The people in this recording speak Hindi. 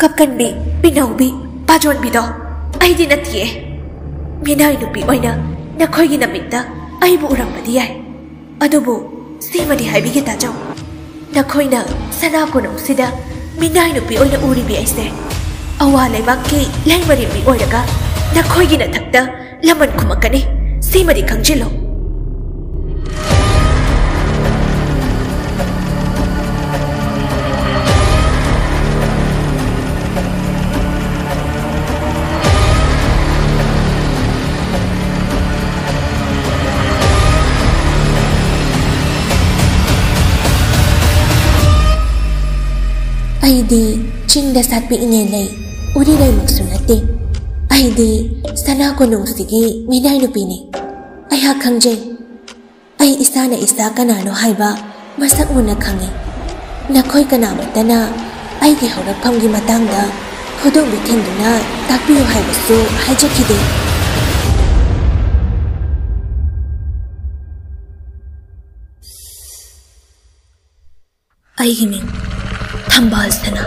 कपकनबी पिनौबी पाजोनबीदो अइदि नथिए मिनाय नुपी ओइना नखोइगी नमित्ता अइबु उरमबदि याय अदुबु सीमदि हाइबिगे ताजौ नखोइना सना कोनौसिदा मिनाय नुपी ओइना उरिबि आइसे अवा लेबाकि लैमरिबि ओइरगा नखोइगी नथक्ता लमन खुमकनी सीमदि खंजिलो अइदी चिंग सात्पी इने लई उरी लई मक्सु नते अइदी सना कोनौसिगी मिनाय नुपीनी अया खंजे अइ इसाना इसा कनानो हाइबा मसक मुना खंगे नखोय कनामतना अइगी हौरकफमगी मतंगदा खुदों बिथिंदुना ताकपियो हाइबसु हाइजखिदे अइगी मिंग थंबाल सना